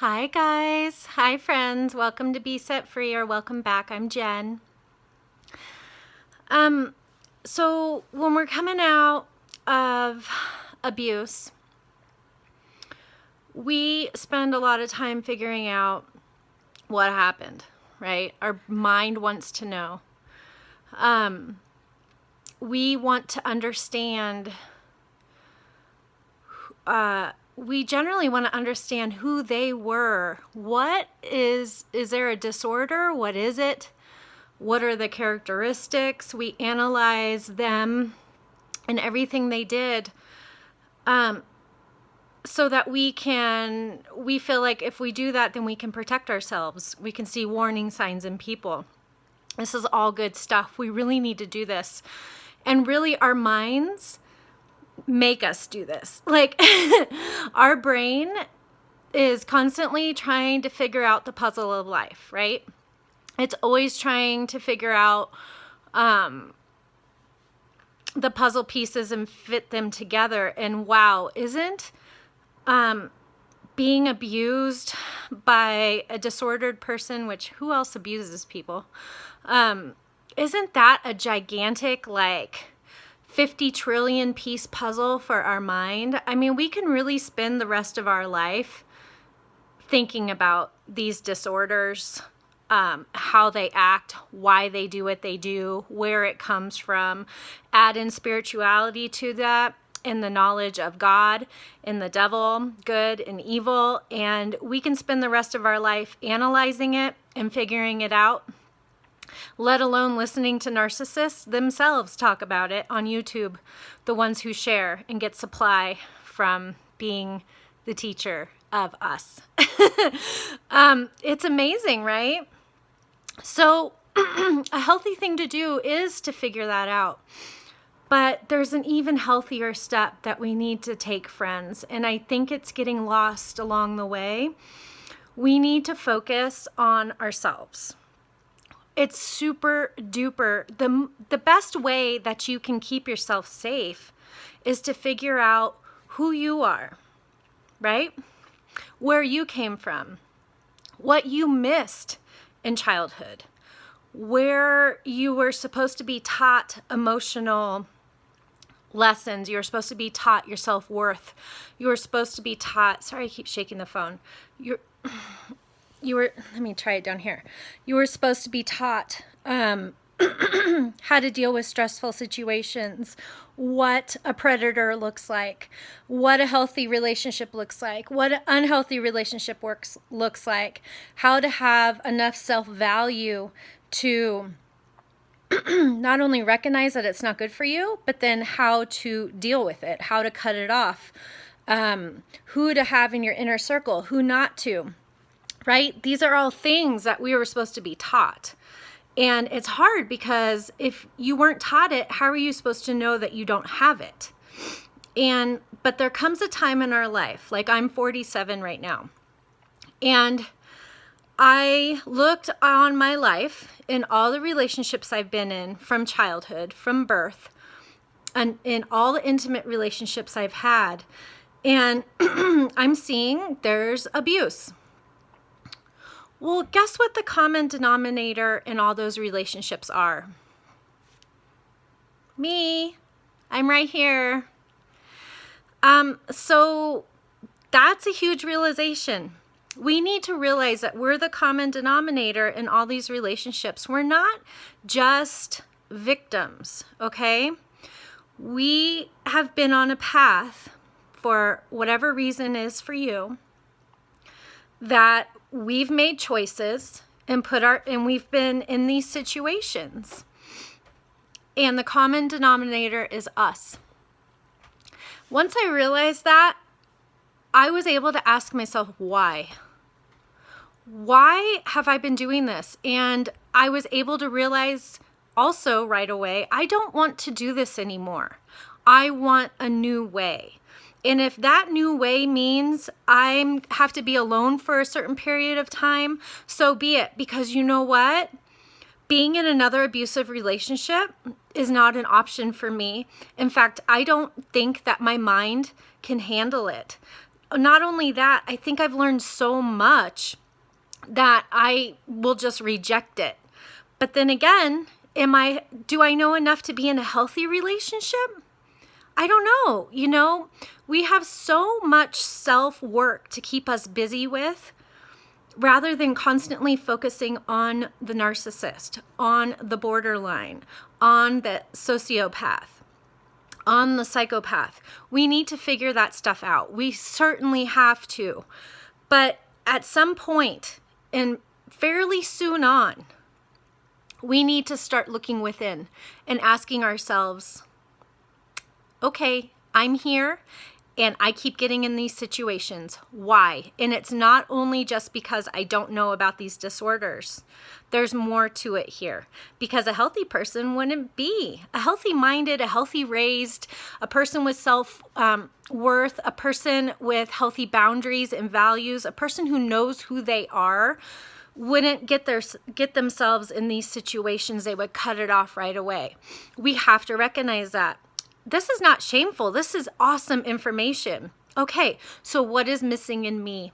Hi guys, hi friends, welcome to Be Set Free or welcome back. I'm Jen. So when we're coming out of abuse, we spend a lot of time figuring out what happened, right? Our mind wants to know. We want to understand, we generally want to understand who they were. What is there a disorder? What is it? What are the characteristics? We analyze them and everything they did, so that we feel like if we do that, then we can protect ourselves. We can see warning signs in people. This is all good stuff. We really need to do this. And really, our minds make us do this. Like, our brain is constantly trying to figure out the puzzle of life, right? It's always trying to figure out the puzzle pieces and fit them together. And wow, isn't being abused by a disordered person, which who else abuses people? Isn't that a gigantic, like 50 trillion piece puzzle for our mind? I mean, we can really spend the rest of our life thinking about these disorders, how they act, why they do what they do, where it comes from, add in spirituality to that, and the knowledge of God and the devil, good and evil, and we can spend the rest of our life analyzing it and figuring it out, let alone listening to narcissists themselves talk about it on YouTube, the ones who share and get supply from being the teacher of us. It's amazing, right? So a healthy thing to do is to figure that out. But there's an even healthier step that we need to take, friends. And I think it's getting lost along the way. We need to focus on ourselves. It's super duper. The best way that you can keep yourself safe is to figure out who you are, right? Where you came from, what you missed in childhood, where you were supposed to be taught emotional lessons. You were supposed to be taught your self-worth. You were supposed to be taught, sorry, I keep shaking the phone. You were, let me try it down here. You were supposed to be taught how to deal with stressful situations, what a predator looks like, what a healthy relationship looks like, what an unhealthy relationship looks like, how to have enough self-value to not only recognize that it's not good for you, but then how to deal with it, how to cut it off, who to have in your inner circle, who not to, right? These are all things that we were supposed to be taught. And it's hard because if you weren't taught it, how are you supposed to know that you don't have it? But there comes a time in our life, like I'm 47 right now, and I looked on my life in all the relationships I've been in from childhood, from birth, and in all the intimate relationships I've had, and I'm seeing there's abuse. Well, guess what the common denominator in all those relationships are? Me. I'm right here. So that's a huge realization. We need to realize that we're the common denominator in all these relationships. We're not just victims, okay? We have been on a path, for whatever reason is for you, that we've made choices and we've been in these situations. And the common denominator is us. Once I realized that, I was able to ask myself, why? Why have I been doing this? And I was able to realize also right away, I don't want to do this anymore. I want a new way. And if that new way means I have to be alone for a certain period of time, so be it. Because you know what? Being in another abusive relationship is not an option for me. In fact, I don't think that my mind can handle it. not only that, I think I've learned so much that I will just reject it. But then again, do I know enough to be in a healthy relationship? I don't know. We have so much self-work to keep us busy with, rather than constantly focusing on the narcissist, on the borderline, on the sociopath, on the psychopath. We need to figure that stuff out. We certainly have to. But at some point, and fairly soon on, we need to start looking within and asking ourselves, okay, I'm here and I keep getting in these situations. Why? And it's not only just because I don't know about these disorders. There's more to it here, because a healthy person wouldn't be. A healthy-minded, a healthy-raised, a person with self-worth, a person with healthy boundaries and values, a person who knows who they are, wouldn't get themselves in these situations. They would cut it off right away. We have to recognize that. This is not shameful. This is awesome information. Okay, so what is missing in me?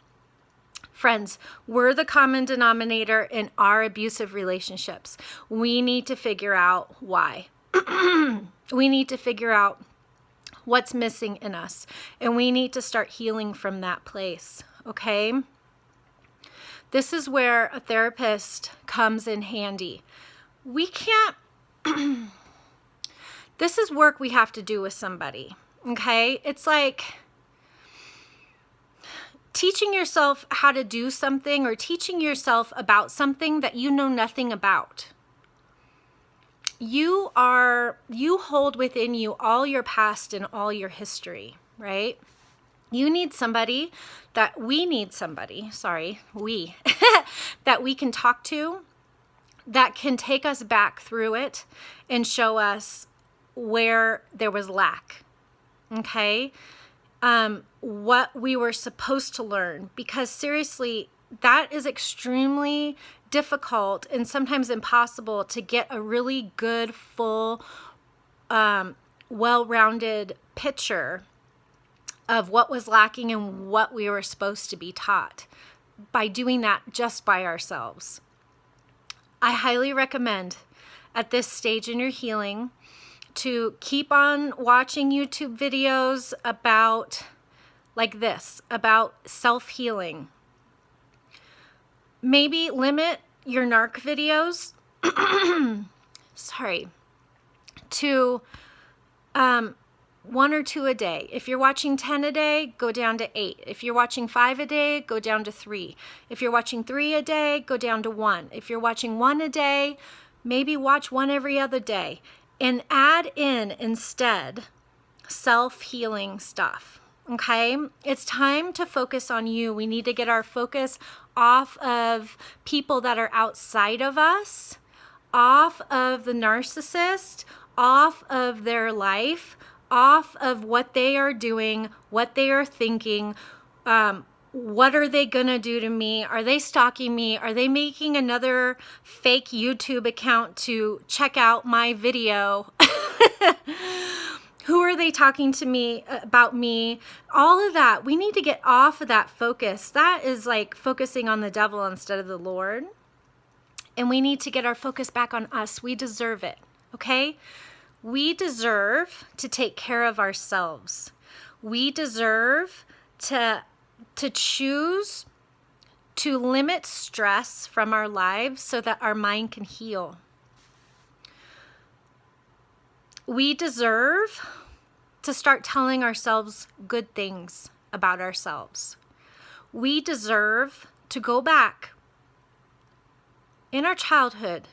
Friends, we're the common denominator in our abusive relationships. We need to figure out why. We need to figure out what's missing in us, and we need to start healing from that place, okay? This is where a therapist comes in handy. We can't... This is work we have to do with somebody, okay? It's like teaching yourself how to do something, or teaching yourself about something that you know nothing about. You hold within you all your past and all your history, right? We need somebody, that we can talk to, that can take us back through it and show us where there was lack, okay? What we were supposed to learn, because seriously, that is extremely difficult and sometimes impossible to get a really good, full, well-rounded picture of what was lacking and what we were supposed to be taught by doing that just by ourselves. I highly recommend at this stage in your healing to keep on watching YouTube videos about self-healing. Maybe limit your narc videos to 1 or 2 a day. If you're watching 10 a day, go down to 8. If you're watching 5 a day, go down to 3. If you're watching 3 a day, go down to 1. If you're watching 1 a day, maybe watch 1 every other day. And add in instead self-healing stuff, okay? It's time to focus on you. We need to get our focus off of people that are outside of us, off of the narcissist, off of their life, off of what they are doing, what they are thinking, what are they gonna do to me? Are they stalking me? Are they making another fake YouTube account to check out my video? Who are they talking to me about me? All of that. We need to get off of that focus. That is like focusing on the devil instead of the Lord. And we need to get our focus back on us. We deserve it, okay? We deserve to take care of ourselves. We deserve to choose to limit stress from our lives so that our mind can heal. We deserve to start telling ourselves good things about ourselves. We deserve to go back in our childhood,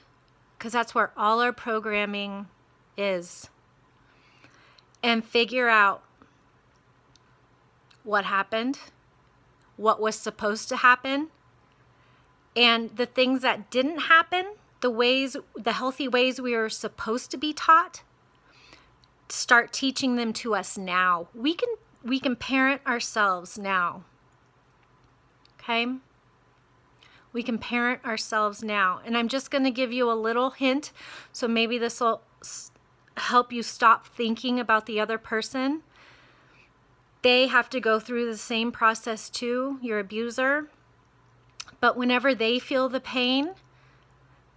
because that's where all our programming is, and figure out what happened, what was supposed to happen, and the things that didn't happen, the healthy ways we are supposed to be taught, start teaching them to us now. We can parent ourselves now. Okay? We can parent ourselves now. And I'm just going to give you a little hint, so maybe this will help you stop thinking about the other person. They have to go through the same process too, your abuser. But whenever they feel the pain,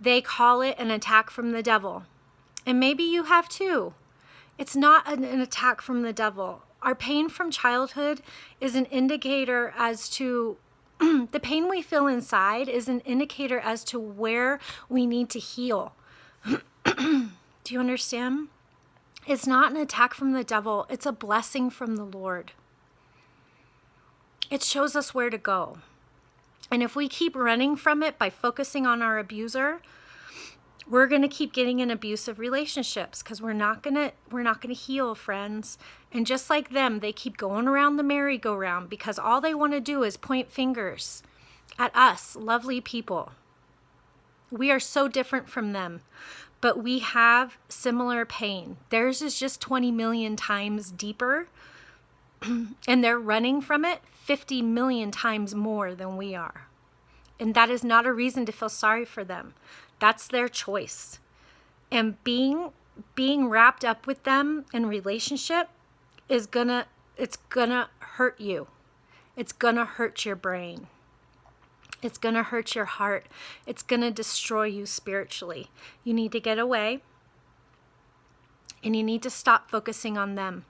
they call it an attack from the devil. And maybe you have too. It's not an attack from the devil. Our pain from childhood is an indicator as to the pain we feel inside is an indicator as to where we need to heal. Do you understand? It's not an attack from the devil. It's a blessing from the Lord. It shows us where to go. And if we keep running from it by focusing on our abuser, we're going to keep getting in abusive relationships because we're not going to heal, friends. And just like them, they keep going around the merry-go-round because all they want to do is point fingers at us, lovely people. We are so different from them, but we have similar pain. Theirs is just 20 million times deeper, and they're running from it 50 million times more than we are. And that is not a reason to feel sorry for them. That's their choice. And being wrapped up with them in relationship it's gonna hurt you. It's gonna hurt your brain. It's gonna hurt your heart. It's gonna destroy you spiritually. You need to get away, and you need to stop focusing on them.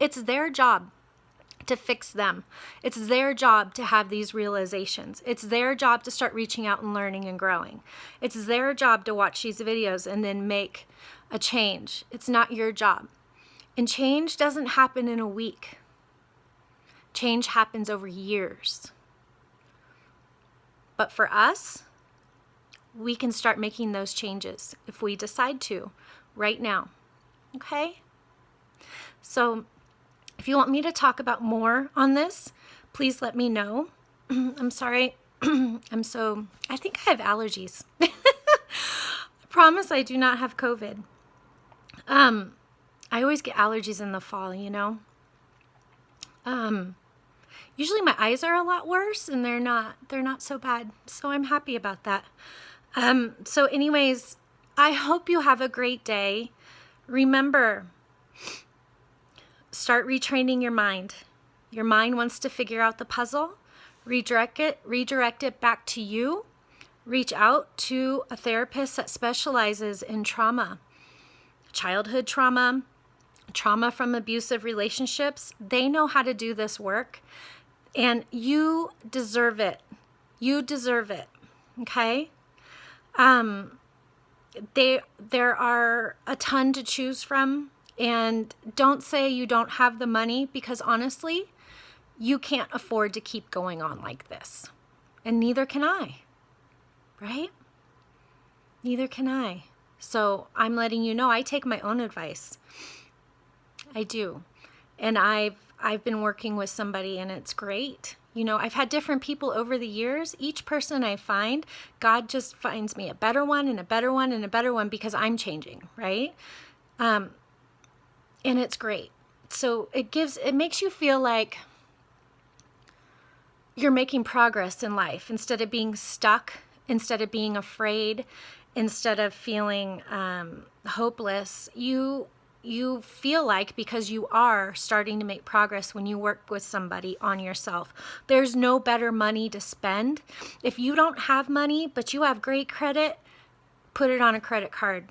It's their job to fix them. It's their job to have these realizations. It's their job to start reaching out and learning and growing. It's their job to watch these videos and then make a change. It's not your job. And change doesn't happen in a week. Change happens over years. But for us, we can start making those changes if we decide to right now. Okay? So if you want me to talk about more on this, please let me know. I'm sorry. I think I have allergies. I promise I do not have COVID. I always get allergies in the fall, you know. Usually my eyes are a lot worse, and they're not so bad. So I'm happy about that. So anyways, I hope you have a great day. Remember, start retraining your mind. Your mind wants to figure out the puzzle. Redirect it back to you. Reach out to a therapist that specializes in trauma, childhood trauma, trauma from abusive relationships. They know how to do this work, and you deserve it. You deserve it. Okay? There are a ton to choose from. And don't say you don't have the money, because honestly, you can't afford to keep going on like this. And neither can I, right? Neither can I. So I'm letting you know I take my own advice. I do. And I've been working with somebody, and it's great. You know, I've had different people over the years. Each person I find, God just finds me a better one and a better one and a better one because I'm changing, right? And it's great. So it makes you feel like you're making progress in life instead of being stuck, instead of being afraid, instead of feeling hopeless. You feel like, because you are starting to make progress when you work with somebody on yourself. There's no better money to spend. If you don't have money, but you have great credit, put it on a credit card.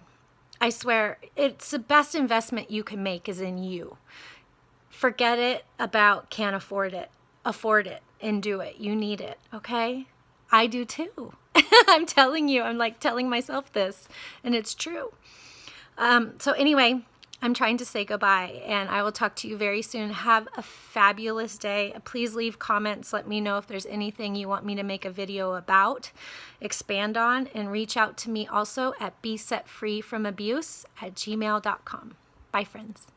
I swear, it's the best investment you can make is in you. Forget it about can't afford it. Afford it and do it. You need it, okay? I do too. I'm telling you, I'm like telling myself this, and it's true. So anyway, I'm trying to say goodbye, and I will talk to you very soon. Have a fabulous day. Please leave comments. Let me know if there's anything you want me to make a video about, expand on, and reach out to me also at besetfreefromabuse@gmail.com. Bye, friends.